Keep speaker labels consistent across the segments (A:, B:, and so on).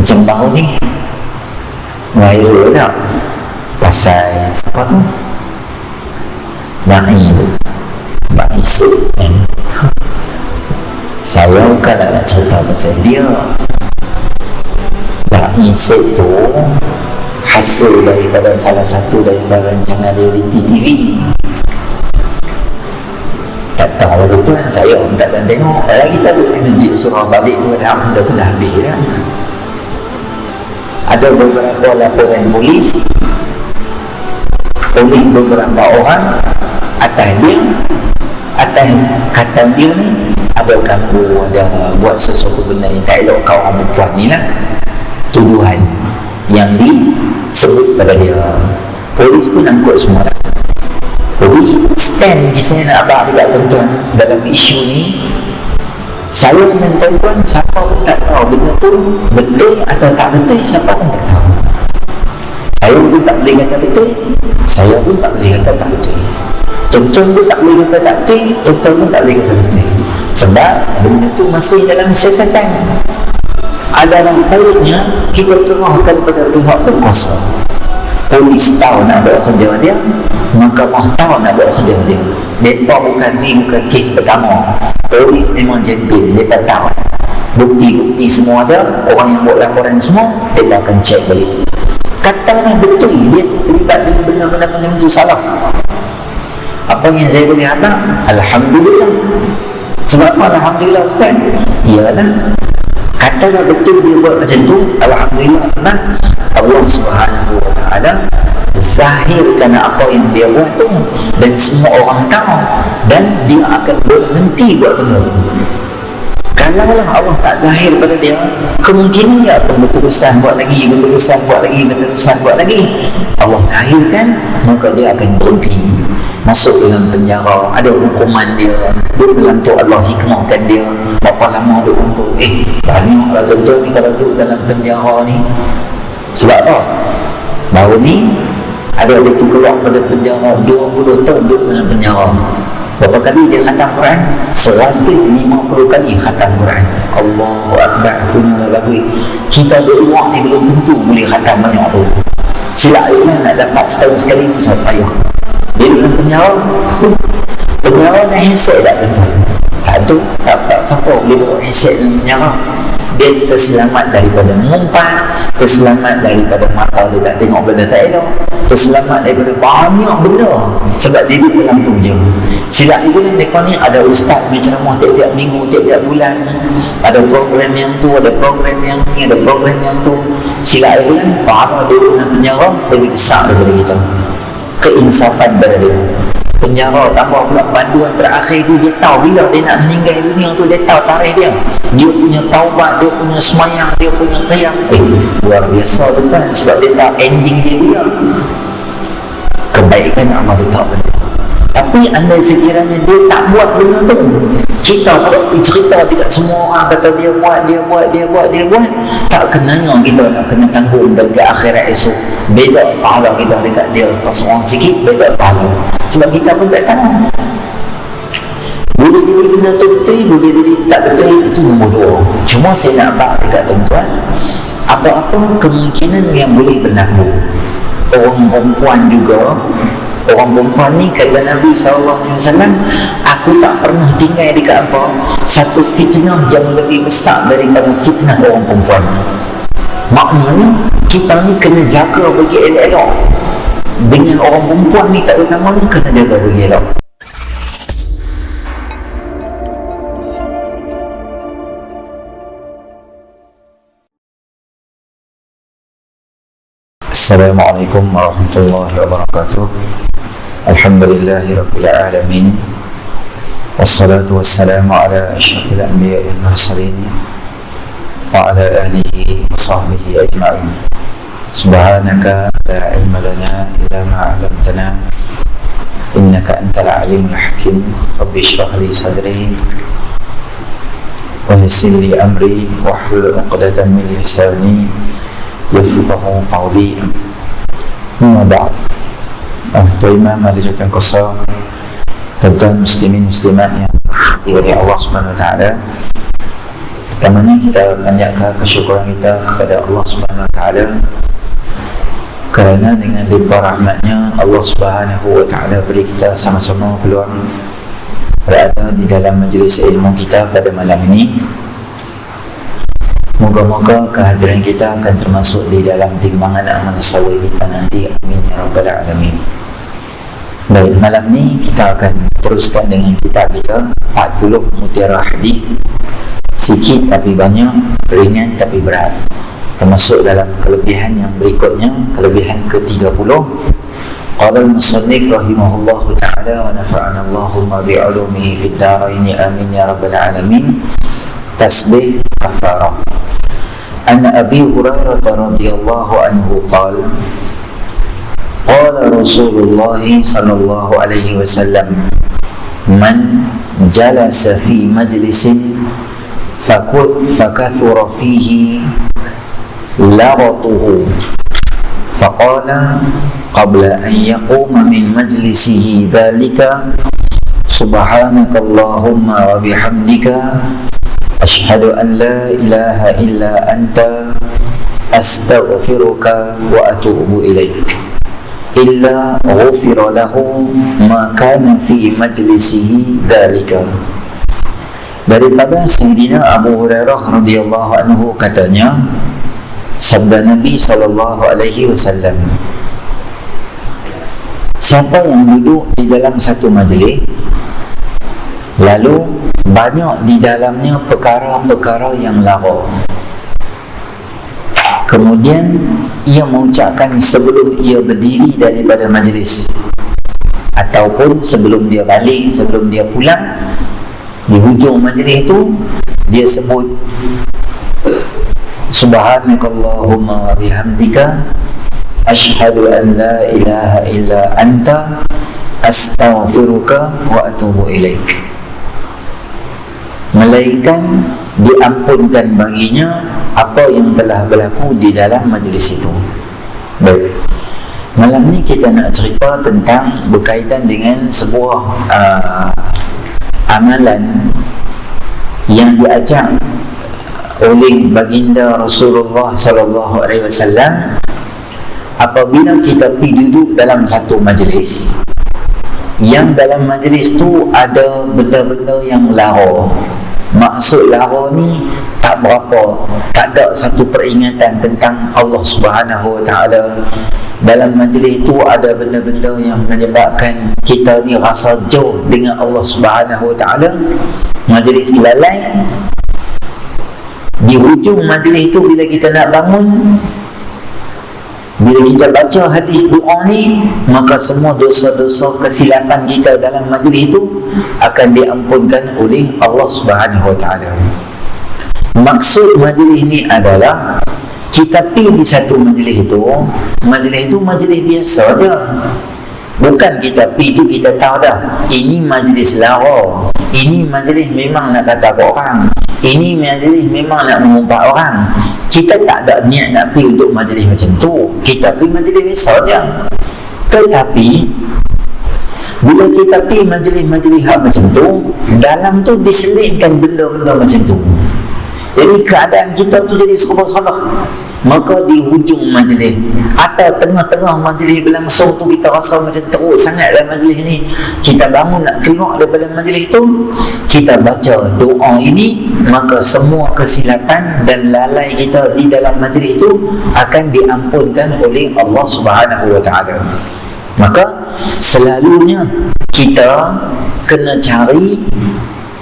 A: macam baru ni viral tak pasal siapa tu Naim Isuk kan. Saya kalau nak cerita pasal dia, Naim Isuk tu hasil daripada salah satu daripada rancangan reality TV. Tak tahu lagi pun saya tak dan tengok. Kalau kita duduk di masjid surah balik pun dah tu dah habis dah. Ada beberapa laporan polis oleh beberapa orang atas kata dia ni ada ganggu, ada buat sesuatu benda yang tak elok kau orang perempuan ni lah. Tuduhan yang disebut pada dia, polis pun angkut semua. Jadi stand di sini nak abang dekat tuan-tuan dalam isu ni, saya dan tuan-tuan siapa pun tak tahu benda tu betul atau tak betul, siapa pun tak tahu. Saya pun tak boleh kata betul, saya pun tak boleh kata tak betul, tuan-tuan pun tak boleh kata tak betul, tuan-tuan pun tak boleh kata betul. Sebab benda tu masih dalam siasatan. Adalah baiknya kita serahkan pada pihak berkuasa. Polis tahu nak buat kerja dia, mahkamah tahu nak buat kerja dia. Mereka bukan kes pertama. Polis memang champion, mereka tahu bukti-bukti semua ada. Orang yang buat laporan semua, mereka akan cek balik. Katalah betul dia terlibat dengan benda-benda macam itu salah. Apa yang saya boleh harap? Alhamdulillah. Sebab apa Alhamdulillah Ustaz? Iyalah, katalah betul dia buat macam tu, Alhamdulillah. Sebab Allah Subhanahu Wa Taala zahirkan apa yang dia buat tu dan semua orang tahu, dan dia akan berhenti buat benda tu. Kalaulah Allah tak zahir pada dia, kemungkinan dia akan berterusan buat lagi. Allah zahirkan, maka dia akan berhenti, masuk dalam penjara, ada hukuman dia, duduk dalam tu Allah hikmahkan dia. Berapa lama duduk dalam tu? Banyaklah tuan-tuan ni kalau duduk dalam penjara ni. Sebab apa? Baru ni ada tu keluar pada penjara 20 tahun duduk dalam penjara. Berapa kali dia khatam Quran? 150 kali khatam Quran. Allahu Akbar, punyalah bagus. Kita duduk luar ni belum tentu boleh khatam banyak tu. Sila ayatnya nak dapat setahun sekali pun sangat payah. Dia dalam penjara nak handset tak tentu. Tak siapa boleh bawa handset dalam penjara. Dia terselamat daripada mengumpat, terselamat daripada mata dia tak tengok benda tak elok, terselamat daripada banyak benda sebab dia duduk dalam tu je. Silap itu mereka ni ada ustaz yang ceramah tiap-tiap minggu, tiap-tiap bulan, ada program yang tu, ada program yang ni, ada program yang tu. Silap itu bahawa dia duduk dalam penjara lebih besar daripada kita. Keinsafan pada dia. Penjara tambah pula panduan terakhir tu, dia tahu bila dia nak meninggal dunia tu, dia tahu tarikh dia punya taubat, dia punya semayang, dia punya qiyam. Luar biasa betul, sebab dia tahu ending dia kebaikan amal dia tahu benda. Tapi anda sekiranya dia tak buat benda tu, kita kalau cerita dekat semua orang kata dia buat, tak kenanya kita nak kena tanggung dekat akhirat esok. Beda pahala kita dekat dia pas orang sikit, beda pahala. Sebab kita pun tak tahu. Boleh jadi benda tu betul, boleh jadi tak betul, itu nombor 2. Cuma saya nak bak dekat tuan-tuan, apa-apa kemungkinan yang boleh berlaku. Orang perempuan juga, orang perempuan ni kata Nabi SAW, aku tak pernah tinggal dekat satu fitnah yang lebih besar daripada fitnah orang perempuan. Maknanya kita ni kena jaga bagi elok-elok. Dengan orang perempuan ni tak terutama ni kena jaga bagi elok. Assalamualaikum warahmatullahi wabarakatuh. Alhamdulillahirabbil alamin. Wassalatu wassalamu ala asyrafil anbiya'i wal mursalin wa ala alihi wa sahbihi ajma'in. Subhanaka la ilma lana illa ma 'allamtana innaka antal alimul hakim. Rabbi shrah li sadri wa yassir li amri wahlul 'uqdatam min lisani yafqahu qawli. Amma ba'd. Imam Al-Jatan Qasar, tuan-tuan muslimin muslimat yang dirahmati oleh Allah Subhanahu Wa Taala. Pertamanya kita panjatkan kesyukuran kita kepada Allah Subhanahu Wa Taala kerana dengan limpah rahmatnya Allah Subhanahu Wa Taala beri kita sama-sama peluang berada di dalam majlis ilmu kita pada malam ini. Moga-moga kehadiran kita akan termasuk di dalam timbangan amal soleh kita nanti. Amin ya rabbal alamin. Baik, malam ni kita akan teruskan dengan kitab kita 40 mutiara hadis. Sikit tapi banyak, ringan tapi berat. Termasuk dalam kelebihan yang berikutnya, kelebihan ke-30. Qala al-musannif rahimahullahu ta'ala wa nafa'ana Allahumma bi'ulumihi fid dharain amin ya rabbal alamin. Tasbih kafarah. An Abi Hurairah radhiyallahu anhu qala qala Rasulullah sallallahu alaihi wasallam man jalasa fi majlisin فكثر فيه لغطه فقال قبل أن يقوم من مجلسه ذلك سبحانك اللهم وبحمدك أشهد أن لا إله إلا أنت أستغفرك وأتوب إليك إلا غفر له ما كان في مجلسه ذلك. Daripada Sayyidina Abu Hurairah radhiyallahu anhu katanya, sabda Nabi sallallahu alaihi wasallam, siapa yang duduk di dalam satu majlis lalu banyak di dalamnya perkara-perkara yang lara, kemudian ia mengucapkan sebelum ia berdiri daripada majlis ataupun sebelum dia balik, sebelum dia pulang, di hujung majlis itu dia sebut Subhanakallahumma wa bihamdika asyhadu an la ilaha illa anta astaghfiruka wa atubu ilaik. Melainkan diampunkan baginya apa yang telah berlaku di dalam majlis itu. Baik, malam ni kita nak cerita tentang berkaitan dengan sebuah amalan yang diajak oleh baginda Rasulullah sallallahu alaihi wasallam apabila kita pergi duduk dalam satu majlis yang dalam majlis tu ada benda-benda yang lara. Maksud lara ni tak berapa, tak ada satu peringatan tentang Allah Subhanahu Wa Taala. Dalam majlis itu ada benda-benda yang menyebabkan kita ni rasa jauh dengan Allah Subhanahu Wa Taala. Majlis lalai. Di hujung majlis itu bila kita nak bangun, bila kita baca hadis doa ni, maka semua dosa-dosa kesilapan kita dalam majlis itu akan diampunkan oleh Allah Subhanahu Wa Taala. Maksud majlis ni adalah kita pergi di satu majlis itu majlis biasa je. Bukan kita pergi tu kita tahu dah ini majlis lara, ini majlis memang nak kata orang, ini majlis memang nak mengumpat orang. Kita tak ada niat nak pergi untuk majlis macam tu. Kita pergi majlis biasa je. Tetapi bila kita pergi majlis-majlis macam tu, dalam tu diselipkan benda-benda macam tu. Jadi keadaan kita tu jadi serba-salah. Maka di hujung majlis atau tengah-tengah majlis berlangsung tu, kita rasa macam teruk sangat dalam majlis ni, kita bangun nak keluar daripada majlis tu, kita baca doa ini, maka semua kesilapan dan lalai kita di dalam majlis itu akan diampunkan oleh Allah Subhanahu Wa Taala. Maka selalunya kita kena cari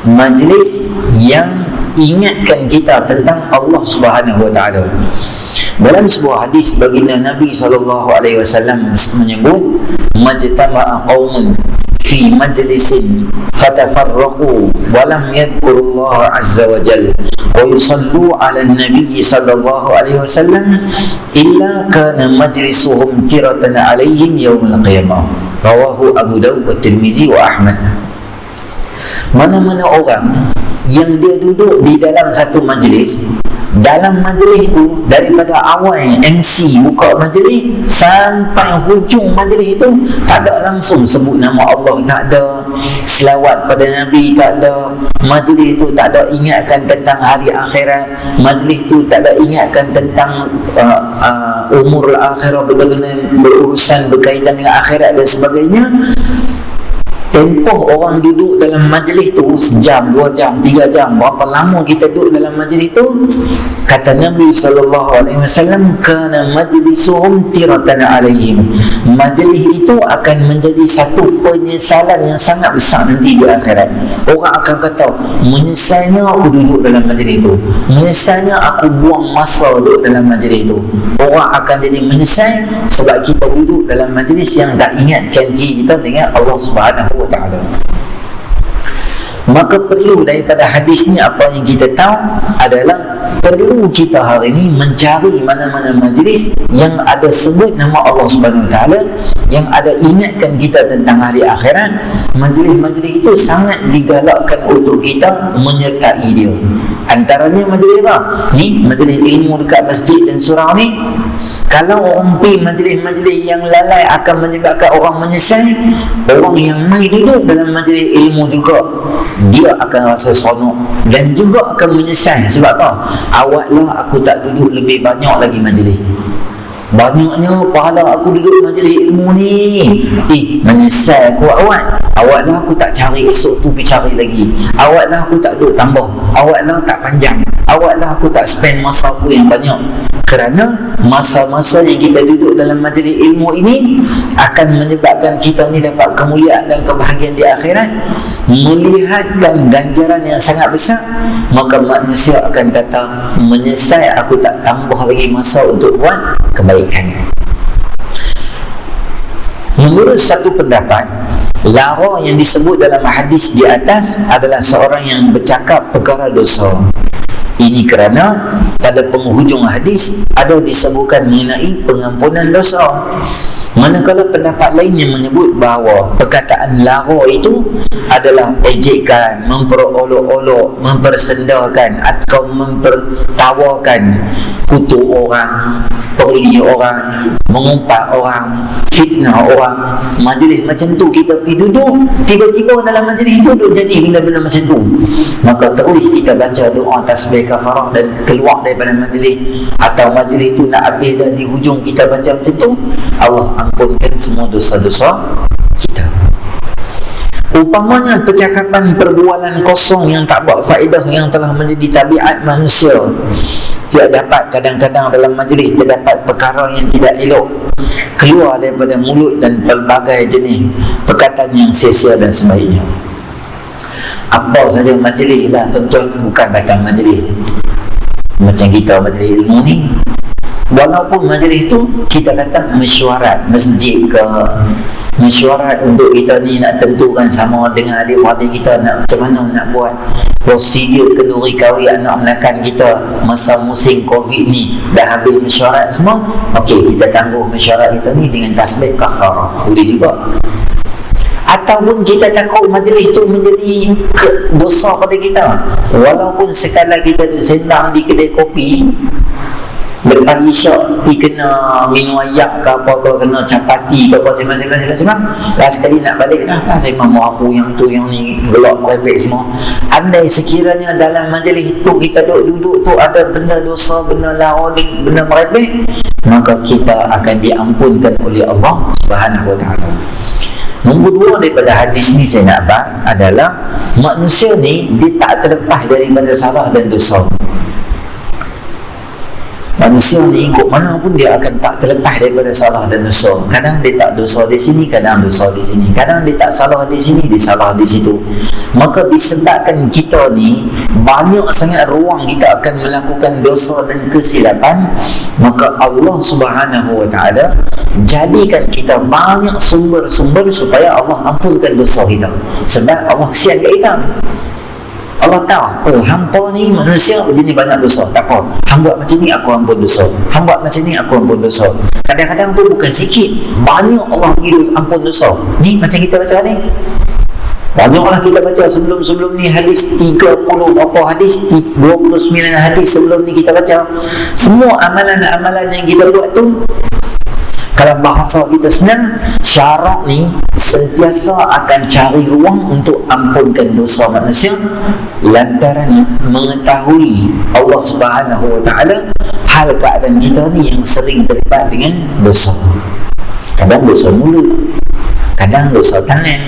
A: majlis yang ingatkan kita tentang Allah Subhanahu Wa Taala. Dalam sebuah hadis baginda Nabi sallallahu alaihi wasallam menyebut, majtama'a qaumun fi majlisin fatafarraqu wa lam yadhkurullaha azza wa jalla wa yusallu 'ala an-nabi sallallahu alaihi wasallam illa kana majlisuhum qiratan 'alaihim yaumil qiyamah. Rawahu Abu Dawud wa Tirmizi wa Ahmad. Mana-mana orang yang dia duduk di dalam satu majlis dalam majlis itu, daripada awal MC buka majlis sampai hujung majlis itu, tak ada langsung sebut nama Allah, tak ada selawat pada Nabi, tak ada. Majlis itu tak ada ingatkan tentang hari akhirat, majlis itu tak ada ingatkan tentang umur akhirat, benda-benda berurusan berkaitan dengan akhirat dan sebagainya. Tempoh orang duduk dalam majlis tu sejam, 2 jam, 3 jam, berapa lama kita duduk dalam majlis tu, kata Nabi SAW, kana majlisuhum tiratan alaihim, majlis itu akan menjadi satu penyesalan yang sangat besar nanti di akhirat. Orang akan kata, menyesalnya aku duduk dalam majlis itu, menyesalnya aku buang masa duduk dalam majlis itu. Orang akan jadi menyesal sebab kita duduk dalam majlis yang tak ingatkan kita dengan Allah Subhanahu wa ta'ala. Maka perlu daripada hadis ni, apa yang kita tahu adalah perlu kita hari ini mencari mana-mana majlis yang ada sebut nama Allah Subhanahu wa ta'ala, yang ada ingatkan kita tentang hari akhirat. Majlis-majlis itu sangat digalakkan untuk kita menyertai dia. Antaranya majlis apa? Ni majlis ilmu dekat masjid dan surau ni. Kalau orang pergi majlis-majlis yang lalai akan menyebabkan orang menyesal, orang yang mai duduk dalam majlis ilmu juga, dia akan rasa seronok dan juga akan menyesal. Sebab apa? Awaklah aku tak duduk lebih banyak lagi majlis. Banyaknya pahala aku duduk majlis ilmu ni. Menyesal aku awaklah aku tak cari esok tu pergi cari lagi. Awaklah aku tak duduk tambah. Awaklah tak panjang. Awaklah aku tak spend masa aku yang banyak. Kerana masa-masa yang kita duduk dalam majlis ilmu ini akan menyebabkan kita ni dapat kemuliaan dan kebahagiaan di akhirat, melihatkan ganjaran yang sangat besar. Maka manusia akan kata, menyesal aku tak tambah lagi masa untuk buat kebaikan. Menurut satu pendapat, lara yang disebut dalam hadis di atas adalah seorang yang bercakap perkara dosa. Ini kerana pada penghujung hadis ada disebutkan mengenai pengampunan dosa. Manakala pendapat lain yang menyebut bahawa perkataan lara itu adalah ejekan, memperolok-olok, mempersendakan atau mempertawakan, kutuk orang, pergi orang, mengumpat orang, fitnah orang. Majlis macam tu kita pergi duduk, tiba-tiba dalam majlis itu duduk jadi benda-benda macam tu, maka terus kita baca doa tasbih kafarah dan keluar daripada majlis, atau majlis itu nak habis dah di hujung kita baca macam tu, Allah ampunkan semua dosa-dosa kita. Umpamanya percakapan perbualan kosong yang tak buat faedah yang telah menjadi tabiat manusia. Dia dapat kadang-kadang dalam majlis terdapat perkara yang tidak elok keluar daripada mulut dan pelbagai jenis perkataan yang sia-sia dan sebagainya. Apa saja majlis lah tuan-tuan, bukan kata majlis macam kita majlis ilmu ni. Walaupun majlis itu kita kata mesyuarat masjid ke, mesyuarat untuk kita ni nak tentukan sama dengan adik-adik kita nak macam mana nak buat prosedur kenduri kahwin anak menakan kita masa musim Covid ni, dah habis mesyuarat semua. Okey, kita tangguh mesyuarat kita ni dengan tasbih kafarah, boleh juga. Ataupun kita takut majlis itu menjadi dosa pada kita, walaupun sekadar kita tu sendang di kedai kopi, lepas isyak pergi kena minum ayak ke apa ke, kena capati ke apa, sembang. Last sekali nak balik dah, saya mahu apa yang tu yang ni gelap merepek semua. Andai sekiranya dalam majlis itu kita duduk tu ada benda dosa, benda laoning, benda merepek, maka kita akan diampunkan oleh Allah Subhanahu wa ta'ala. Nombor 2 daripada hadis ni saya nak bahas adalah manusia ni dia tak terlepas daripada salah dan dosa. Manusia ni ikut mana pun dia akan tak terlepas daripada salah dan dosa. Kadang dia tak dosa di sini, kadang dosa di sini. Kadang dia tak salah di sini, dia salah di situ. Maka disebabkan kita ni banyak sangat ruang kita akan melakukan dosa dan kesilapan, maka Allah Subhanahu wa ta'ala jadikan kita banyak sumber-sumber supaya Allah ampunkan dosa kita. Sebab Allah kesian kat kita. Allah tahu, hampa ni manusia begini banyak dosa, tak apa, hamba buat macam ni aku ampun dosa, hamba buat macam ni aku ampun dosa. Kadang-kadang tu bukan sikit, banyak Allah bagi ampun dosa. Ni macam kita baca ni, Banyaklah kita baca sebelum ni hadis 30 apa hadis, 29 hadis sebelum ni kita baca. Semua amalan-amalan yang kita buat tu, kalau bahasa kita senang, syarak ni sentiasa akan cari ruang untuk ampunkan dosa manusia lantaran mengetahui Allah Subhanahu Wa Taala hal keadaan kita ni yang sering terlibat dengan dosa. Kadang dosa mulut, kadang dosa tangan,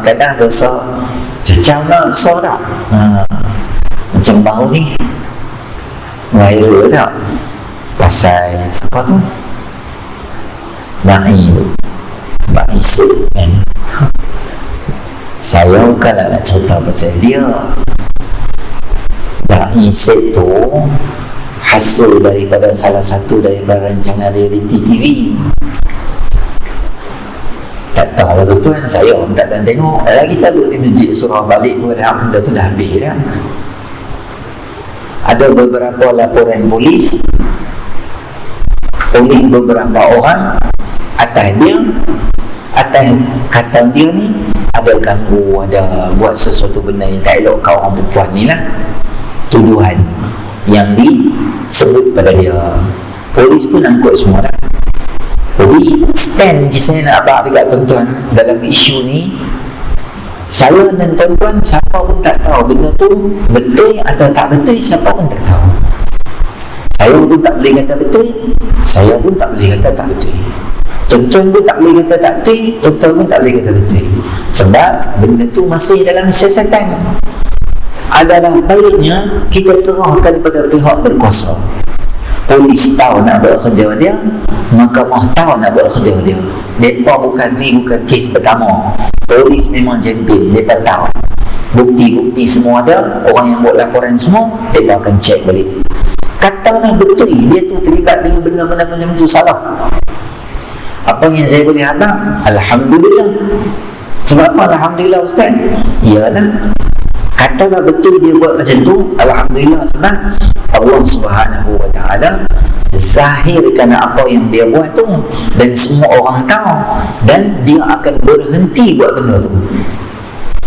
A: kadang dosa cacau lah, dosa tak? Macam baru ni viral tak? Pasal siapa tu? Da'i Syed kan? Saya kalau nak cerita pasal dia, Da'i Syed tu hasil daripada salah satu daripada rancangan reality TV. Tak tahu lah tuan, saya pun tak dan tengok. Kita duduk di masjid surah balik pun benda tu dah habis dah. Ada beberapa laporan polis oleh beberapa orang atas kata dia ni ada ganggu, ada buat sesuatu benda yang tak elok kau orang perempuan ni lah. Tuduhan yang disebut pada dia. Polis pun angkut semua dah. Jadi stand di saya nak abang dekat tuan-tuan dalam isu ni, saya dan tuan-tuan siapa pun tak tahu benda tu betul atau tak betul, siapa pun tak tahu. Saya pun tak boleh kata betul, saya pun tak boleh kata tak betul. Tuan-tuan pun tak boleh kata tak betul, tuan-tuan pun tak boleh kata betul. Sebab benda tu masih dalam siasatan. Adalah baiknya kita serahkan pada pihak berkuasa. Polis tahu nak buat kerja dia, mahkamah tahu nak buat kerja dia. Mereka bukan kes pertama. Polis memang champion, mereka tahu bukti-bukti semua ada, orang yang buat laporan semua, mereka akan cek balik. Katalah betul dia tu terlibat dengan benda-benda macam tu, salah. Apa yang saya boleh hadap? Alhamdulillah. Sebab apa Alhamdulillah Ustaz? Iyalah, katalah betul dia buat macam tu, Alhamdulillah, sebab Allah Subhanahu Wa Taala zahirkan apa yang dia buat tu dan semua orang tahu, dan dia akan berhenti buat benda tu.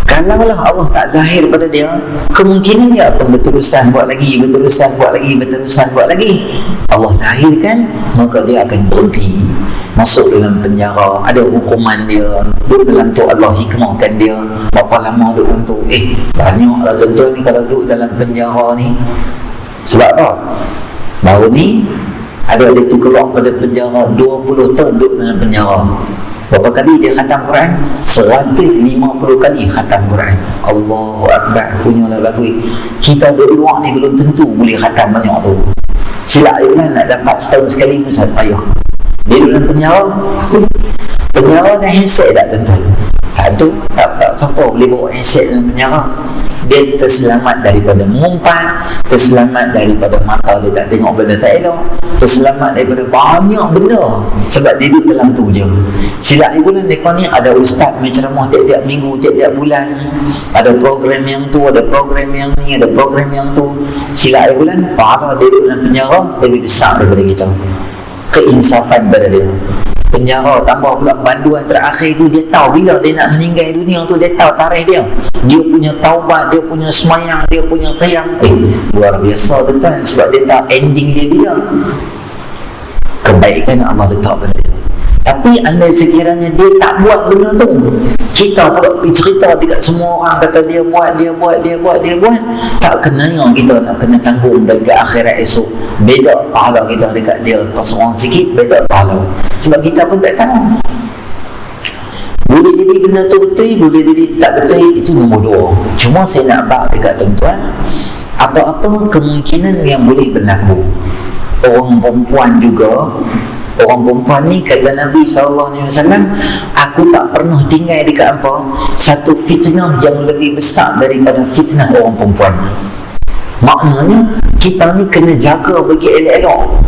A: Kalaulah Allah tak zahir pada dia, kemungkinan dia akan berterusan buat lagi. Allah zahirkan, maka dia akan berhenti, masuk dalam penjara, ada hukuman dia, duduk dalam tu Allah hikmahkan dia. Berapa lama duduk dalam tu? Banyaklah tuan-tuan ni kalau duduk dalam penjara ni. Sebab apa? Baru ni ada tu keluar pada penjara 20 tahun duduk dalam penjara. Berapa kali dia khatam Quran? 150 kali khatam Quran. Allahu Akbar, punyalah bagus. Kita duduk luar ni belum tentu boleh khatam banyak tu. Sila Iman nak dapat setahun sekali pun satu payah. Dia duduk dalam penjara dan handset tak tuan-tuan? Tak siapa boleh bawa handset dalam penjara. Dia terselamat daripada mengumpat, terselamat daripada mata dia tak tengok benda tak elok, terselamat daripada banyak benda sebab dia duduk dalam tu je. Silap bulan mereka ni ada ustaz main ceramah tiap-tiap minggu, tiap-tiap bulan, ada program yang tu, ada program yang ni, ada program yang tu. Silap bulan pahala dia duduk dalam penjara lebih besar daripada kita. Keinsafan pada dia. Penjara tambah pula panduan terakhir tu, dia tahu bila dia nak meninggal dunia tu, dia tahu tarikh dia. Dia punya taubat, dia punya semayang, dia punya qiyam. Luar biasa tuan-tuan, sebab dia tahu ending dia bila. Kebaikan Allah letak pada dia. Tapi andai sekiranya dia tak buat benda tu, kita pula pergi cerita dekat semua orang, kata dia buat, tak kenanya kita nak kena tanggung dekat akhirat esok. Beda pahala kita dekat dia pas orang sikit, beda pahala. Sebab kita pun tak tahu. Boleh jadi benda tu betul, boleh jadi tak betul, itu nombor 2. Cuma saya nak bak dekat tuan-tuan, apa-apa kemungkinan yang boleh berlaku. Orang perempuan juga, orang perempuan ni kata Nabi SAW, aku tak pernah tinggal dekat apa satu fitnah yang lebih besar daripada fitnah orang perempuan. Maknanya kita ni kena jaga bagi elok-elok.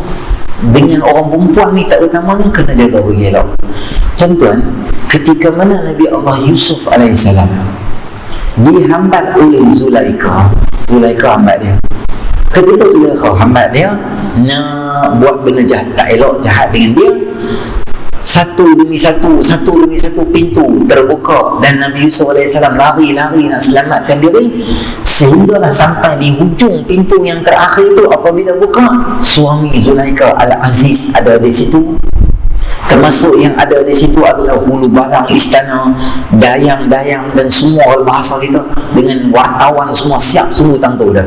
A: Dengan orang perempuan ni tak utamanya kena jaga bagi elok. Tuan-tuan, ketika mana Nabi Allah Yusuf AS dihambat oleh Zulaikha hambat dia. Ketika Zulaikha hambat dia nak buat benda jahat, tak elok, jahat dengan dia, satu demi satu pintu terbuka dan Nabi Yusuf AS lari-lari nak selamatkan diri, sehinggalah sampai di hujung pintu yang terakhir itu. Apabila buka, suami Zulaikha Al-Aziz ada di situ. Termasuk yang ada di situ adalah hulu barang istana, dayang-dayang dan semua orang bahasa kita, dengan wartawan semua siap sungguh tangtu dah.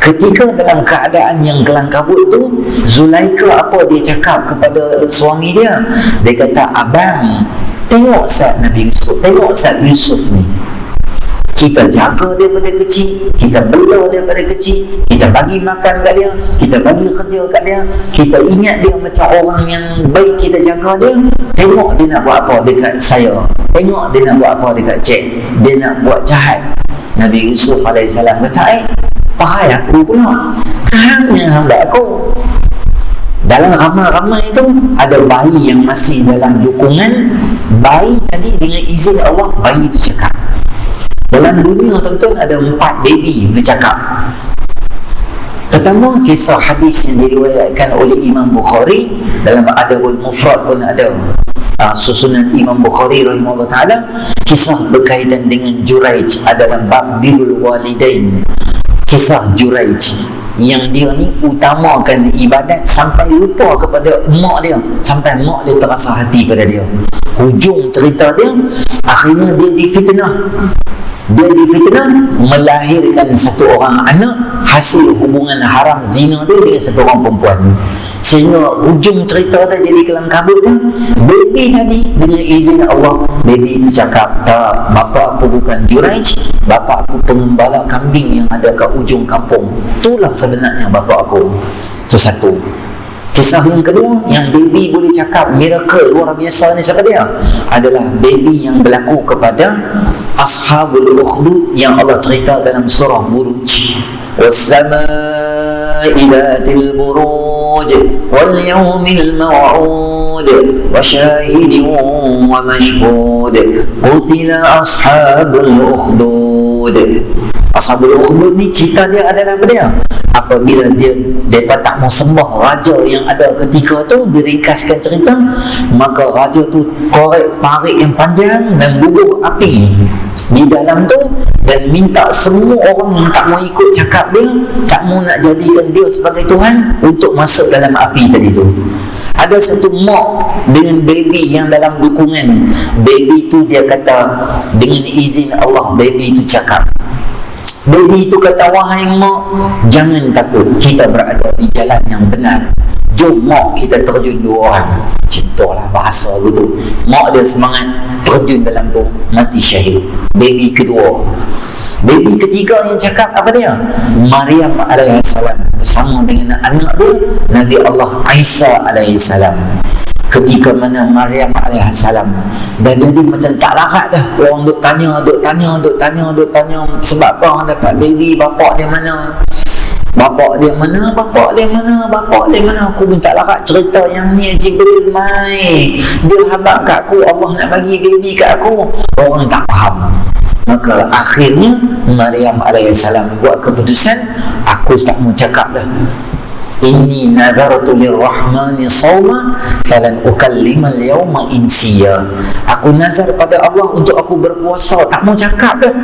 A: Ketika dalam keadaan yang kelang kabut tu, Zulaikha apa dia cakap kepada suami dia? Dia kata, abang, tengok Ustaz Nabi Yusuf, tengok Ustaz Yusuf ni, kita jaga dia daripada kecil, kita bela dia daripada kecil, kita bagi makan kat dia, kita bagi kerja kat dia, kita ingat dia macam orang yang baik, kita jaga dia. Tengok dia nak buat apa dekat saya, tengok dia nak buat apa dekat cik, dia nak buat jahat. Nabi Yusuf AS kata, pahai aku pula, kahangnya hamba aku. Dalam ramai-ramai itu ada bayi yang masih dalam dukungan. Bayi tadi dengan izin Allah, bayi itu cakap. Dalam dunia tuan-tuan ada 4 baby boleh cakap. Pertama, kisah hadis yang diriwayatkan oleh Imam Bukhari dalam Adabul Mufrad pun ada, susunan Imam Bukhari rahimahullah ta'ala, kisah berkaitan dengan Juraij dalam bab birrul walidain. Kisah Juraij yang dia ni utamakan ibadat sampai lupa kepada mak dia, sampai mak dia terasa hati pada dia. Hujung cerita dia, akhirnya dia difitnah. Dia difitnah melahirkan satu orang anak hasil hubungan haram zina dia dengan satu orang perempuan. Sehingga hujung cerita dia jadi kelam kabut dia. Baby tadi dengan izin Allah, baby itu cakap, tak, bapa aku bukan Juraij, bapa aku pengembala kambing yang ada kat ujung kampung. Itulah sebenarnya bapa aku. Itu satu. Kisah yang kedua, yang baby boleh cakap miracle luar biasa ni, siapa dia? Adalah baby yang berlaku kepada Ashabul Ukhdud yang Allah cerita dalam surah Buruj. Was-samaa'i dhatil buruj wal yawmil maw'ud wa syahidin wa mashhud qutila ashabul ukhdud. Ashabul Ukhdud ni cerita dia adalah apa dia? Apabila mereka tak mau sembah raja yang ada ketika tu, diringkaskan cerita, maka raja tu korek parit yang panjang dan bubuh api di dalam tu, dan minta semua orang yang tak mau ikut cakap dia, tak mau nak jadikan dia sebagai Tuhan, untuk masuk dalam api tadi tu. Ada satu mak dengan baby yang dalam dukungan. Baby tu dia kata, dengan izin Allah, baby tu cakap. Baby itu kata, wahai mak, jangan takut, kita berada di jalan yang benar. Jom mak, kita terjun 2 orang. Cintalah bahasa gitu. Mak dia semangat terjun dalam tu, mati syahid. Baby kedua. Baby ketiga yang cakap apa dia? Maryam AS bersama dengan anak dia Nabi Allah Isa AS. Ketika mana Maryam AS dah jadi macam tak larat dah. Orang duk tanya sebab apa dapat baby, bapak dia mana? Bapak dia mana? Aku pun tak larat cerita yang ni. Jibril mai, dia habaq kat aku, Allah nak bagi baby kat aku. Orang tak faham. Maka akhirnya Maryam AS buat keputusan, aku tak mau cakap dah. Inni nazartu lirrahmani sawma falan ukallima al-yawma insiya. Aku nazar pada Allah untuk aku berpuasa, tak mau cakap dah.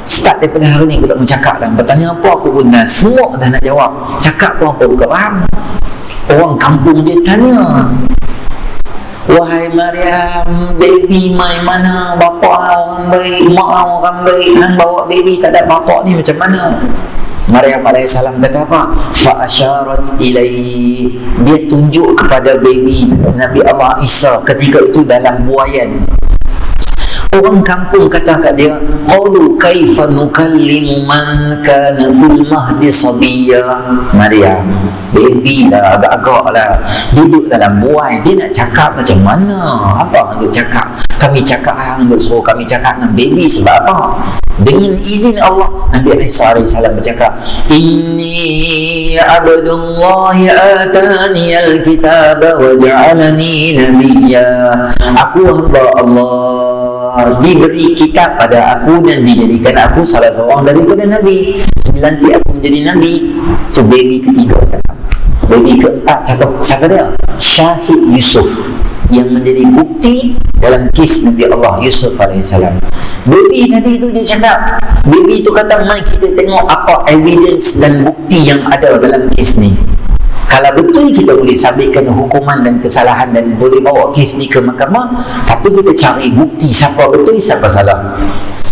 A: Start daripada hari ni aku tak mau cakap dah. Bertanya apa aku pun dah, semua dah nak jawab. Cakap pun apa bukan faham. Orang kampung dia tanya, wahai Maryam, baby mai mana? Bapa orang baik, mak orang baik, hang bawa baby tak ada bapa ni macam mana? Maryam AS kata apa? Fa'asyarat ilaihi, dia tunjuk kepada baby Nabi Allah Isa ketika itu dalam buayan. Orang kampung kata kat dia, qalu kaifa nukallimu man kana fil mahdi sabiyya. Maryam, baby lah, agak-agak lah, duduk dalam buai, dia nak cakap macam mana? Apa yang dia cakap? Kami cakap, hang suruh kami cakap dengan baby sebab apa? Dengan izin Allah, Nabi Isa AS bercakap, inni abdullahi atani al-kitaba wa ja'alani nabiyya. Aku hamba Allah, diberi kitab pada aku dan dijadikan aku salah seorang daripada Nabi. Dilantik aku menjadi Nabi. Tu baby ketiga cakap. Baby keempat cakap, siapa dia? Syahid Yusuf. yang menjadi bukti dalam kes Nabi Allah Yusuf AS. Baby tadi tu dia cakap, baby tu kata, mari kita tengok apa evidence dan bukti yang ada dalam kes ni. Kalau betul kita boleh sabitkan hukuman dan kesalahan dan boleh bawa kes ni ke mahkamah, tapi kita cari bukti siapa betul siapa salah.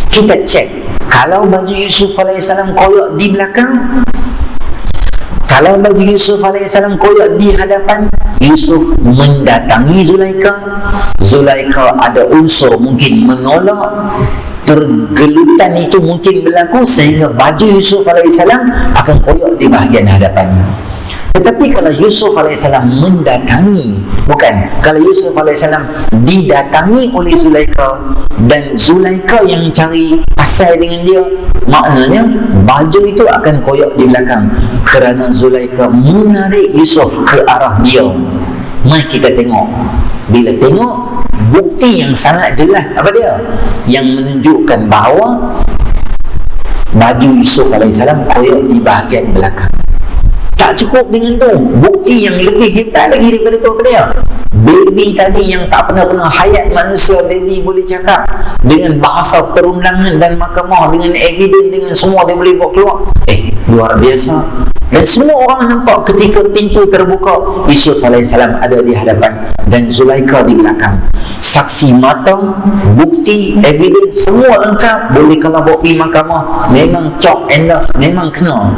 A: Kita cek kalau baju Yusuf AS koyak di belakang, kalau baju Yusuf AS koyak di hadapan, Yusuf mendatangi Zulaikha, Zulaikha ada unsur mungkin menolak, pergelutan itu mungkin berlaku sehingga baju Yusuf AS akan koyak di bahagian hadapan. Tetapi kalau Yusuf AS mendatangi, bukan, kalau Yusuf AS didatangi oleh Zulaikha dan Zulaikha yang cari pasal dengan dia, maknanya baju itu akan koyak di belakang kerana Zulaikha menarik Yusuf ke arah dia. Mari kita tengok. Bila tengok, bukti yang sangat jelas apa dia? Yang menunjukkan bahawa baju Yusuf AS koyak di bahagian belakang. Tak cukup dengan tu, bukti yang lebih hebat lagi daripada tu apa dia? Baby tadi yang tak pernah hayat manusia, baby boleh cakap dengan bahasa perundangan dan mahkamah, dengan evidence, dengan semua dia boleh bawa keluar. Luar biasa. Dan semua orang nampak ketika pintu terbuka, Yusuf AS ada di hadapan dan Zulaikha di belakang. Saksi mata, bukti, evidence semua lengkap. Boleh kalau bawa pergi mahkamah, memang chalk and dust, memang kena.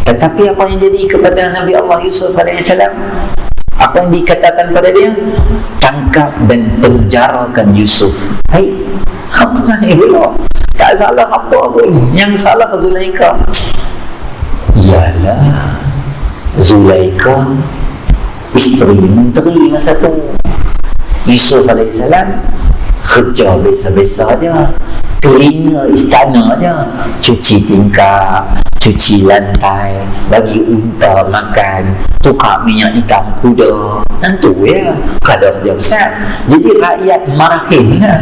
A: Tetapi apa yang jadi kepada Nabi Allah Yusuf AS? Apa yang dikatakan pada dia? Tangkap dan penjarakan Yusuf. Hai, apa ni pula? Tak salah apa pun. Yang salah Zulaikha. Ialah Zulaikha isteri menteri masa tu. Yusuf AS kerja biasa-biasa je, cleaner istana je, cuci tingkap, cuci lantai, bagi unta makan, tukar minyak hitam kuda. Tentu ya, kadar kerja besar. Jadi rakyat marahin lah.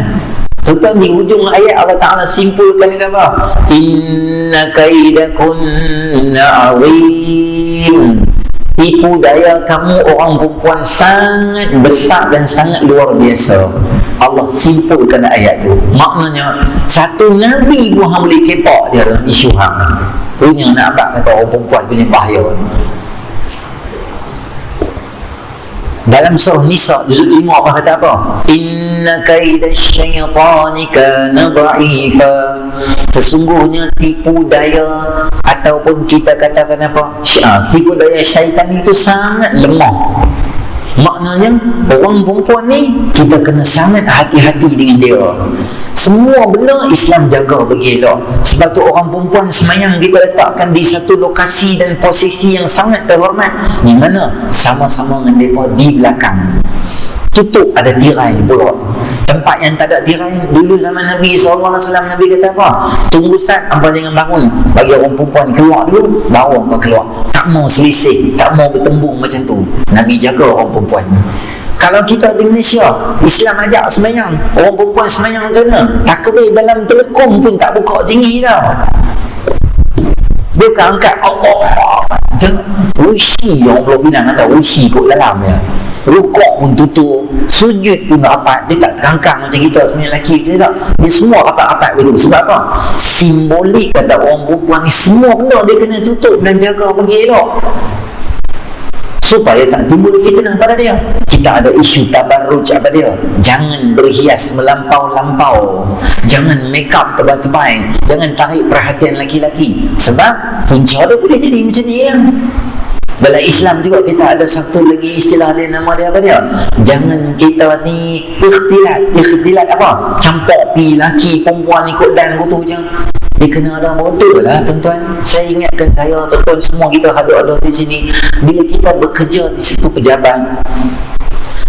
A: Tuan di hujung ayat Allah Ta'ala simpulkan apa? Inna kaidakunna azim. Tipu daya kamu orang perempuan sangat besar dan sangat luar biasa. Allah simpulkan ayat tu. Maknanya satu Nabi pun boleh kepak dia dalam isu hang. Punya nak abad kata orang perempuan punya bahaya ni. Dalam surah Nisa juzuk 5 apa kata apa? Inna kaidasyaitani kana dha'ifa. Sesungguhnya tipu daya ataupun kita katakan apa? Tipu daya syaitan itu sangat lemah. Maknanya orang perempuan ni kita kena sangat hati-hati dengan dia. Semua benda Islam jaga bagi elok. Sebab tu orang perempuan semayang kita letakkan di satu lokasi dan posisi yang sangat terhormat, di mana sama-sama dengan mereka di belakang. Tutup ada tirai pula. Tempat yang tak ada tirai, dulu zaman Nabi SAW, Nabi kata apa? Tunggu sat, apa jangan bangun. Bagi orang perempuan keluar dulu, baru orang keluar. Tak mau selisih, tak mau bertembung macam tu. Nabi jaga orang perempuan. Kalau kita di Malaysia, Islam ajak semayang, orang perempuan semayang macam mana? Takbir dalam telekom pun tak buka tinggi dah. Dia akan angkat Allah. Wushi, orang Pulau Pinang kata wushi kot dalam ya. Rukuk pun tutup, sujud pun rapat. Dia tak kangkang macam kita sebenarnya lelaki macam tak. Dia semua rapat-rapat dulu. Sebab apa? Simbolik kata orang perempuan ni, semua benda dia kena tutup dan jaga bagi elok, supaya tak timbul fitnah pada dia. Kita ada isu tabarruj apa dia? Jangan berhias melampau-lampau, jangan make up tebal-tebal, jangan tarik perhatian laki-laki. Sebab punca dia boleh jadi macam ni lah. Dalam Islam juga kita ada satu lagi istilah dia, nama dia apa dia? Jangan kita ni ikhtilat apa? Campur pi laki perempuan ikut dan gitu je. Dia kena ada model lah tuan-tuan. Saya ingatkan saya, tuan-tuan semua kita ada di sini. Bila kita bekerja di satu pejabat,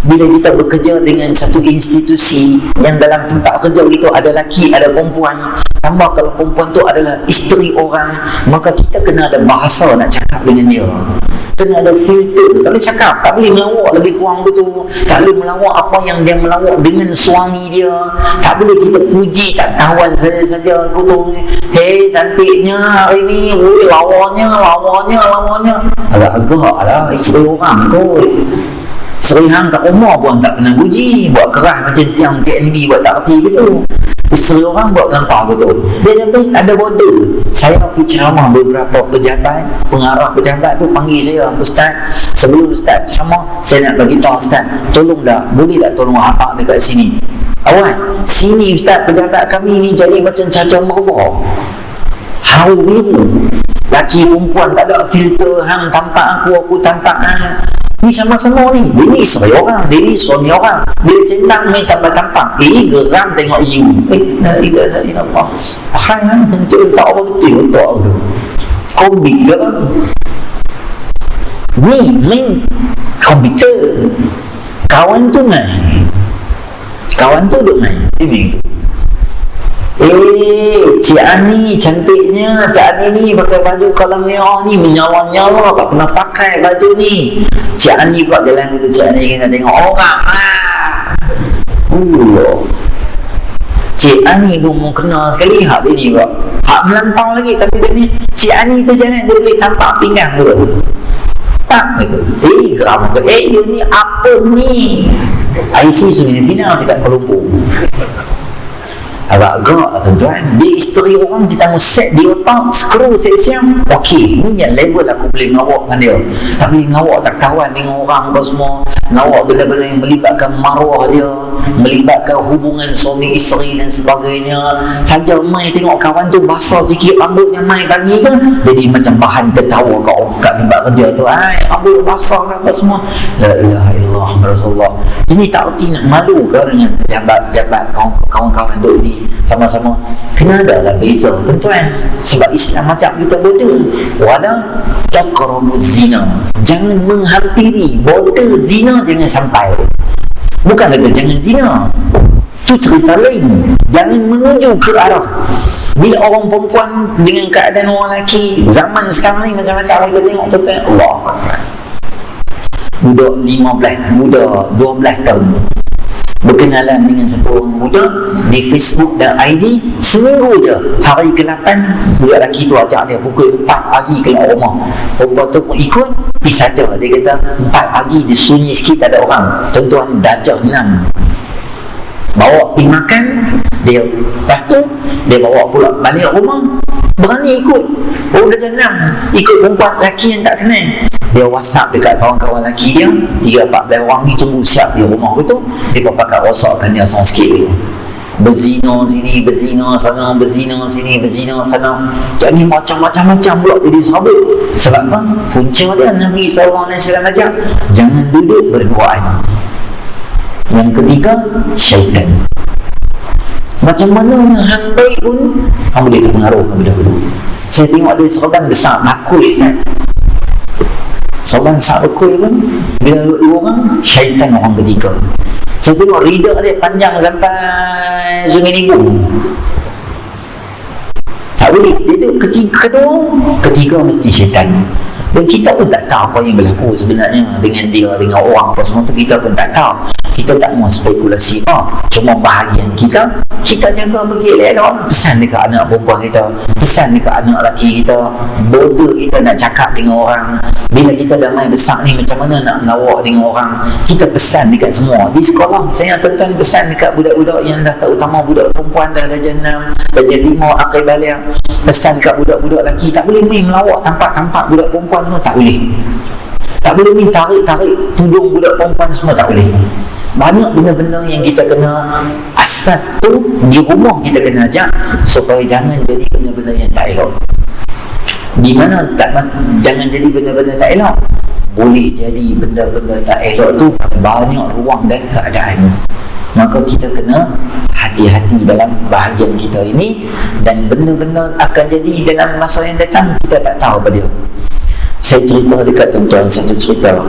A: bila kita bekerja dengan satu institusi yang dalam tempat kerja itu ada lelaki, ada perempuan, tambah kalau perempuan tu adalah isteri orang, maka kita kena ada bahasa nak cakap dengan dia. Kena ada filter, tak boleh cakap, tak boleh melawak lebih kurang gitu, tak boleh melawak apa yang dia melawak dengan suami dia, tak boleh kita puji tak tahuan saja gitu. Hei cantiknya hari ni, lawanya agak-agak lah isteri orang kot. Serihang kat rumah pun tak kena puji, buat keras macam tiang TNB buat tak kerti gitu. Isteri orang buat gampang gitu. Dia ada border. Saya pergi ceramah beberapa pejabat, pengarah pejabat tu panggil saya, Ustaz, sebelum Ustaz ceramah, saya nak bagi tahu Ustaz, tolong dah, boleh tak tolong apa dekat sini? Awak, sini Ustaz, pejabat kami ni jadi macam cacau merbah. Hau biru. Laki perempuan tak ada filter, hang tampak aku tampak hang. Ni sama-sama ni. Dia ni isteri orang, dia ni suami orang. Dia sendang main tampak-tampak. Geram tengok you. La ilaha illallah. Hai hang, macam tak apa betul tak tu. Komik ke? Ni main komputer. Kawan tu main. Kawan tu duk main. Ini Cik Ani cantiknya, Cik Ani ni pakai baju kolam merah ni, menyala-nyala, tak pernah pakai baju ni. Cik Ani pula jalan gitu, Cik Ani kena tengok orang lah. Cik Ani pun mau kenal sekali hak dia ni pula. Hak melampau lagi, tapi dia ni Cik Ani tu jalan, dia boleh tampak pinggang tu. Tak gitu. Geram tu. You ni apa ni? IC Sungai Pinang dekat Kuala Lumpur. Agak gerak lah tuan-tuan. Dia isteri orang, kita mau set di otak, skru siap-siap. Okey, ni yang level aku boleh ngawak dengan dia. Tak boleh ngawak, tak kawan dengan orang apa semua. Ngawak benda-benda yang melibatkan maruah dia, melibatkan hubungan suami isteri dan sebagainya. Saja mai tengok kawan tu basah sikit rambutnya, mai bagi ke, jadi macam bahan ketawa kat orang kat tempat kerja tu. Rambut basah ke apa semua. La ilaha illallah Rasulullah. Ini tak erti nak malu ke dengan jabat-jabat kawan-kawan duk ni sama-sama. Kena ada lah beza tuan-tuan. Sebab Islam macam kita border. Wala taqrabuz zina. Jangan menghampiri border zina, jangan sampai. Bukan kata jangan zina. Tu cerita lain. Jangan menuju ke arah. Bila orang perempuan dengan keadaan orang lelaki, zaman sekarang ni macam-macam kita tengok tuan-tuan. Allah Akbar. Budak 12 tahun berkenalan dengan satu orang muda di Facebook dan ID. Seminggu je, hari ke-8 budak lelaki tu ajak dia pukul 4 pagi keluar rumah. Perempuan tu pun ikut, pergi saja. Dia kata 4 pagi dia sunyi sikit, tak ada orang. Tuan-tuan dah jam 6 bawa pergi makan dia. Lepas tu dia bawa pula balik rumah, berani ikut. Dah jam 6 ikut perempuan lelaki yang tak kenal. Dia WhatsApp dekat kawan-kawan lelaki dia, 3-14 orang ni tunggu siap di rumah tu. Dia pun pakai WhatsApp kan dia seorang sikit tu. Berzina sini, berzina sana, berzina sini, berzina sana. Jadi macam-macam pula jadi sahabat. Sebab apa? Punca dia Nabi SAW ajak, jangan duduk berduaan. Yang ketiga, syaitan. Macam mana hang baik pun, hang boleh terpengaruh dengan benda tu. Saya tengok ada serban besar makul Ustaz. Serban besar makul pun, bila dua orang, syaitan orang ketiga. Saya tengok reader dia panjang sampai Sungai Nibung. Tak boleh. Dia duduk ketiga mesti syaitan. Dan kita pun tak tahu apa yang berlaku sebenarnya dengan dia, dengan orang apa semua tu, kita pun tak tahu. Kita tak mau spekulasi cuma bahagian kita jaga bagi elok. Pesan dekat anak perempuan kita, pesan dekat anak lelaki kita, bodoh kita nak cakap dengan orang. Bila kita dah main besar ni, macam mana nak melawak dengan orang, kita pesan dekat semua. Di sekolah saya tuan-tuan pesan dekat budak-budak yang dah, terutama budak perempuan dah darjah 6, darjah 5 akhir balik, pesan dekat budak-budak lelaki, tak boleh main melawak tampak-tampak budak perempuan tu, tak boleh. Tak boleh main tarik-tarik tudung budak perempuan semua, tak boleh. Banyak benda-benda yang kita kena asas tu di rumah kita kena ajak supaya jangan jadi benda-benda yang tak elok. Di mana jangan jadi benda-benda tak elok, boleh jadi benda-benda tak elok tu banyak ruang dan keadaan. Maka kita kena hati-hati dalam bahagian kita ini, dan benda-benda akan jadi dalam masa yang datang kita tak tahu apa dia. Saya cerita dekat tuan-tuan satu cerita.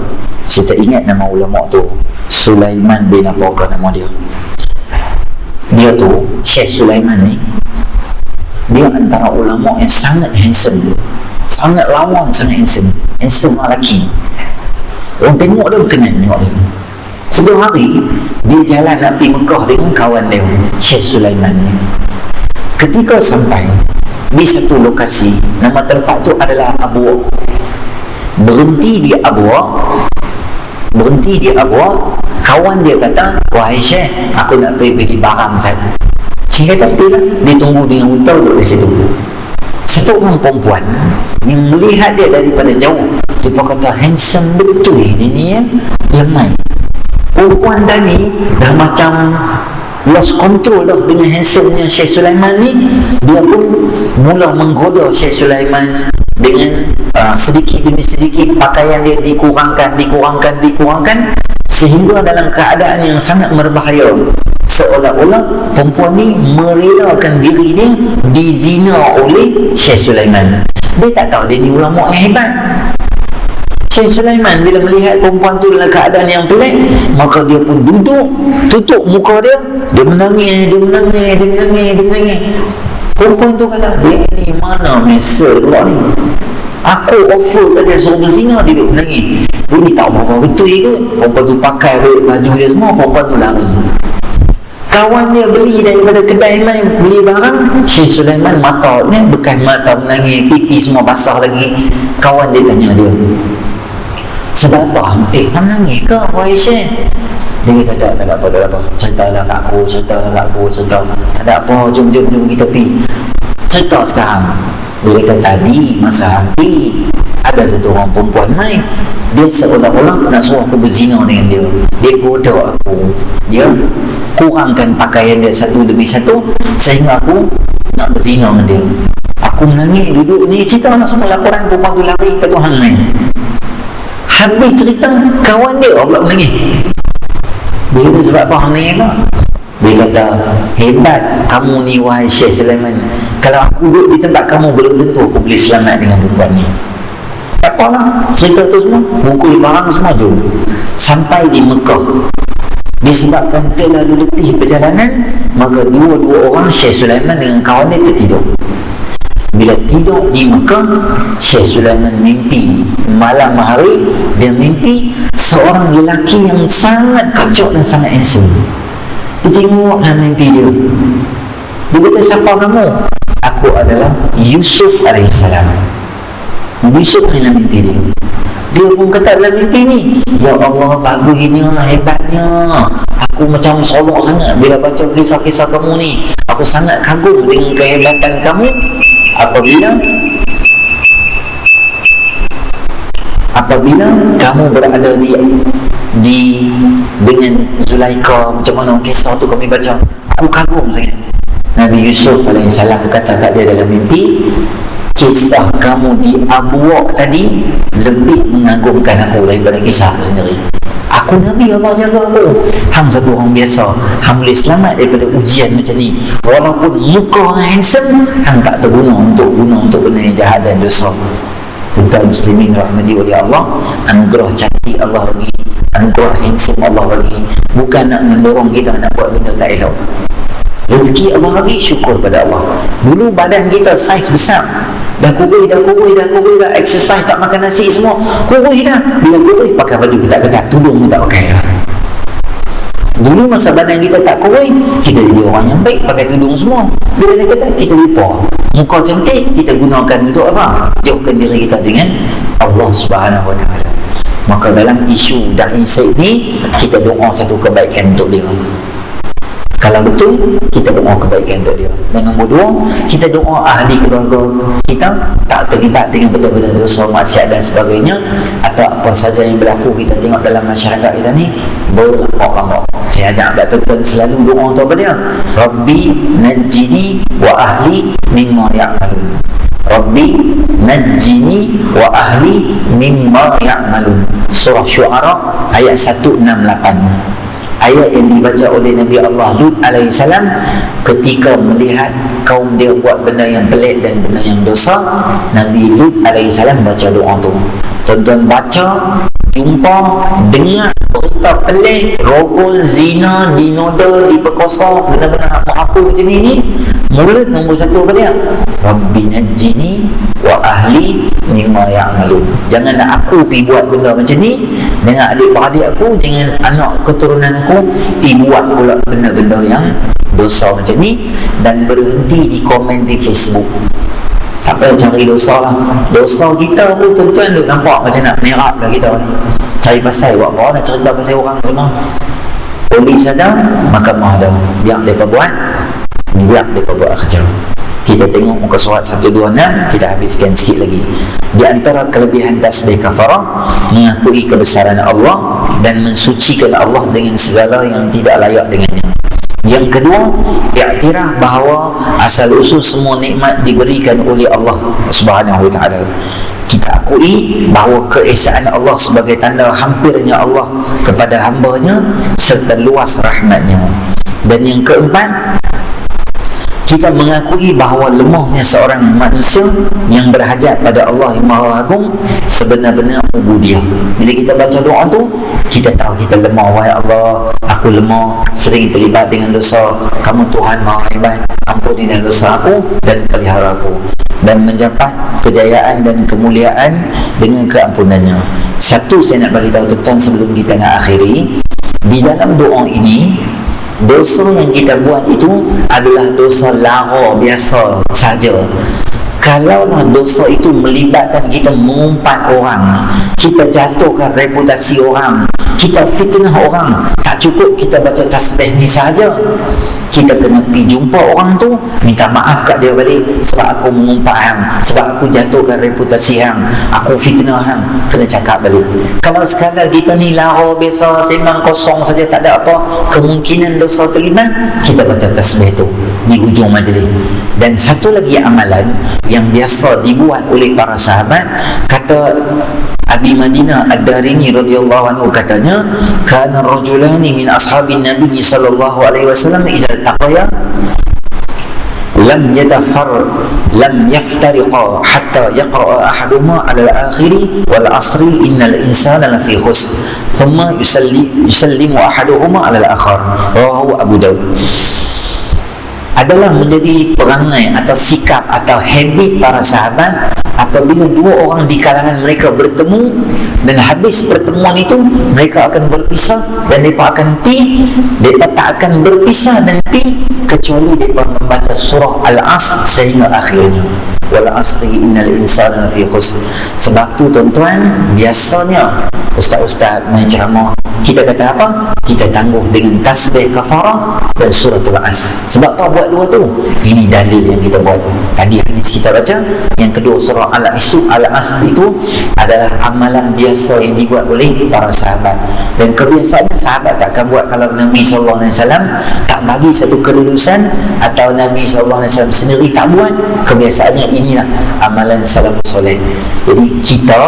A: Saya tak ingat nama ulama tu, Sulaiman bin apa nama dia. Dia tu, Syekh Sulaiman ni, dia antara ulama yang sangat handsome, sangat lawan, sangat handsome lelaki. Orang tengok dia berkenan tengok dia. Satu hari dia jalan nak pergi Mekah dengan kawan dia, Syekh Sulaiman ni. Ketika sampai di satu lokasi, nama tempat tu adalah Abwa. Berhenti di Abwa, Berhenti dia abua. Kawan dia kata, wahai Syekh, aku nak pergi bagi barang saya. Syekh kata, pergilah. Dia tunggu dengan unta duduk di situ. Satu orang perempuan yang melihat dia daripada jauh, dia pun kata, handsome betul dia ni ya. Dia main. Perempuan tadi dah macam lost control dah dengan handsomenya Syekh Sulaiman ni. Dia pun mula menggoda Syekh Sulaiman dengan sedikit demi sedikit pakaian dia dikurangkan, sehingga dalam keadaan yang sangat berbahaya, seolah-olah perempuan ni merelakan diri dia dizina oleh Syekh Sulaiman. Dia tak tahu dia ni ulama yang hebat. Syekh Sulaiman bila melihat perempuan tu dalam keadaan yang pelik, maka dia pun duduk, tutup muka dia, dia menangis. Perempuan tu kata, dia ni mana mesra pula ni? Aku offer tadi suruh berzina, dia duduk menangis. Dia ni tak apa-apa betul kot. Perempuan tu pakai baju dia semua, perempuan tu lari. Kawan dia beli daripada kedai main, beli barang. Syekh Sulaiman mata ni bekas mata menangis, pipi semua basah lagi. Kawan dia tanya dia, sebab apa? Menangis ke wahai Syekh? Dia kata, tak ada apa. Ceritalah kat aku. Tak ada apa, jom kita pergi. Cerita sekarang. Dia kata, tadi masa api ada satu orang perempuan main. Dia seolah-olah nak suruh aku berzina dengan dia. Dia goda aku. Dia kurangkan pakaian dia satu demi satu sehingga aku nak berzina dengan dia. Aku menangis, duduk ni, cerita nak semua laporan. Perempuan tu lari, lepas tu hang main. Habis cerita, kawan dia pula menangis. Dia kata, sebab apa hang menangis tak? Dia kata, hebat kamu ni wahai Syekh Sulaiman. Kalau aku duduk di tempat kamu, belum tentu aku boleh selamat dengan perempuan ni. Tak apalah, cerita tu semua, bukul barang semua jom. Sampai di Mekah, disebabkan terlalu letih perjalanan, maka dua orang Syekh Sulaiman dengan kawan dia tertidur. Bila tidur di Mekah, Syekh Sulaiman mimpi. Malam hari dia mimpi seorang lelaki yang sangat kacak dan sangat handsome. Dia tengok dalam mimpi dia. Dia kata, siapa kamu? Aku adalah Yusuf AS. Yusuf dalam mimpi dia. Dia pun kata dalam mimpi ni, ya Allah, bagusnya, hebatnya. Aku macam seronok sangat bila baca kisah-kisah kamu ni. Aku sangat kagum dengan kehebatan kamu. Apabila kamu berada di dengan Zulaikha, macam mana kisah tu kami baca, aku kagum sangat. Nabi Yusuf AS kata kat dia dalam mimpi, kisah kamu di Abuwa tadi lebih mengagumkan aku daripada kisah aku sendiri. Aku Nabi, Allah jaga aku. Hang satu orang biasa, hang boleh selamat daripada ujian macam ni. Walaupun muka handsome, hang tak terguna untuk benda yang jahat dan dosa. Tuan muslimin rahmati oleh Allah, anugerah cantik Allah bagi, anugerah handsome Allah bagi, bukan nak mendorong kita nak buat benda tak elok. Rezeki Allah bagi, syukur pada Allah. Dulu badan kita saiz besar, dah kurus, exercise, tak makan nasi semua, kurus dah. Bila kurus, pakai baju ketat-ketat, tudung pun tak pakai lah. Dulu masa badan kita tak kurus, kita jadi orang yang baik, pakai tudung semua. Bila dia kata, kita lupa. Muka cantik, kita gunakan untuk apa? Jauhkan diri kita dengan Allah Subhanahu Wa Taala. Maka dalam isu Da'i Said ni, kita doa satu kebaikan untuk dia. Kalau betul, kita doa kebaikan untuk dia. Dan nombor dua, kita doa ahli keluarga kita tak terlibat dengan benda-benda dosa, maksiat dan sebagainya, atau apa saja yang berlaku kita tengok dalam masyarakat kita ni berlaku. Saya ajak betul-betul selalu doa untuk apa dia? Rabbi najjini wa ahli mimma ya'malun. Rabbi najjini wa ahli mimma ya'malun. Surah Syu'ara ayat 168. Ayat yang dibaca oleh Nabi Allah Lut AS ketika melihat kaum dia buat benda yang pelik dan benda yang dosa. Nabi Lut AS baca doa tu. Tuan-tuan baca, jumpa, dengar berita pelik, rogol, zina, dinoda, diperkosa, benda-benda apa macam ni, mulut nombor satu apa dia? Rabbi najjini wa ahli mimma ya'malun. Janganlah aku pergi buat benda macam ni dengan adik-beradik aku, dengan anak keturunan aku pergi buat pula benda-benda yang dosa macam ni, dan berhenti di komen di Facebook. Tak payah cari dosa lah. Dosa kita pun tuan-tuan duk nampak macam nak menerap dah kita ni. Cari pasal buat apa, nak cerita pasal orang semua. Polis ada, mahkamah ada. Biar mereka buat, biar mereka buat kerja. Kita tengok muka surat 126, kita habiskan sikit lagi. Di antara kelebihan tasbih kafarah, mengakui kebesaran Allah dan mensucikan Allah dengan segala yang tidak layak dengannya. Yang kedua, iktiraf bahawa asal usul semua nikmat diberikan oleh Allah Subhanahu wa taala. Kita akui bahawa keesaan Allah sebagai tanda hampirnya Allah kepada hamba-Nya serta luas rahmat-Nya. Dan yang keempat, kita mengakui bahawa lemahnya seorang manusia yang berhajat pada Allah yang Maha Agung sebenar-benar ubudiyah. Bila kita baca doa tu, kita tahu kita lemah. Wahai Allah, aku lemah, sering terlibat dengan dosa. Kamu Tuhan Maha Hebat, ampunilah dosa aku dan pelihara aku, dan mendapat kejayaan dan kemuliaan dengan keampunannya. Satu saya nak beritahu tuan-tuan sebelum kita nak akhiri, di dalam doa ini, dosa yang kita buat itu adalah dosa lara biasa saja. Kalaulah dosa itu melibatkan kita mengumpat orang, kita jatuhkan reputasi orang, kita fitnah orang, tak cukup kita baca tasbih ni saja. Kita kena pergi jumpa orang tu, minta maaf kat dia balik, sebab aku mengumpat hang, sebab aku jatuhkan reputasi hang, aku fitnah hang. Kena cakap balik. Kalau sekadar kita ni lara biasa, sembang kosong saja, tak ada apa kemungkinan dosa terlibat, kita baca tasbih tu di hujung majlis. Dan satu lagi amalan yang biasa dibuat oleh para sahabat, kata Abi Madinah Ad-Darimi radhiyallahu anhu, katanya, kana rajulani min ashabin Nabi sallallahu alaihi wasallam idza taqaya lam yaftariqa hatta yaqra'a ahaduhuma 'ala al-akhiri wal 'asri innal insana lafi khusr thumma yusallimu ahaduhuma 'ala al-akhar. Rawahu Abu Daud. Adalah menjadi perangai atau sikap atau habit para sahabat apabila dua orang di kalangan mereka bertemu dan habis pertemuan itu mereka akan berpisah dan mereka akan mereka tak akan berpisah dan kecuali mereka membaca surah Al-Asr sehingga akhirnya. Wal asri innal insana lafi khusr. Sebab tu tuan-tuan, biasanya ustaz-ustaz menceramah, kita kata apa? Kita tangguh dengan tasbih kafarah dan suratul Asr. Sebab apa buat dua tu? Ini dalil yang kita buat. Tadi hadis kita baca, yang kedua surah Al-Asr itu adalah amalan biasa yang dibuat oleh para sahabat. Dan kebiasaannya sahabat tak akan buat kalau Nabi SAW tak bagi satu kelulusan atau Nabi SAW sendiri tak buat. Kebiasaannya inilah amalan salafus soleh. Jadi kita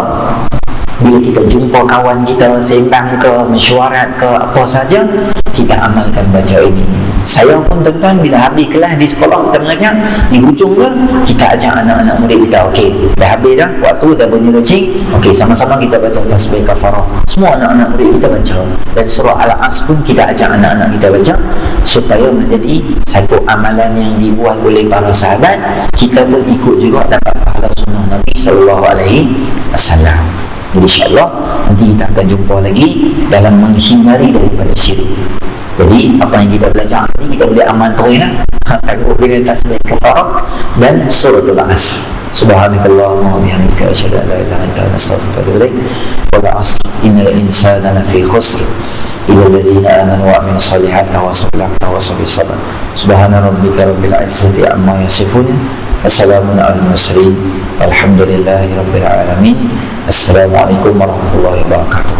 A: bila kita jumpa kawan kita, sembang ke, mesyuarat ke, apa saja, kita amalkan baca ini. Saya pun tuan-tuan, bila habis kelas di sekolah kita mengajar, di hujung ke, kita ajak anak-anak murid kita, okey, dah habis dah, waktu dah bunyi loceng, okey, sama-sama kita baca tasbih kafarah. Semua anak-anak murid kita baca. Dan surah Al-Asr pun kita ajak anak-anak kita baca, supaya menjadi satu amalan yang dibuat oleh para sahabat. Kita pun ikut juga dapat pahala sunnah Nabi SAW. Jadi insyaAllah nanti kita akan jumpa lagi dalam menghindari daripada syirik. Jadi apa yang kita belajar nanti kita boleh amal terus lah. Aku kira tasbih kafarah dan suratul Asr. Subhanakallahumma wa bihamdika asyhadu an la ilaha illa anta astaghfiruka wa atubu ilaik. Wal 'asr innal insana lafi khusr illa allazina amanu wa 'amilus solihati wa tawassaw bis sabr. Subhana rabbika rabbil 'izzati amma yasifun. Wassalamun ala al-mursalin. Walhamdulillahi rabbil alamin. Assalamualaikum warahmatullahi wabarakatuh.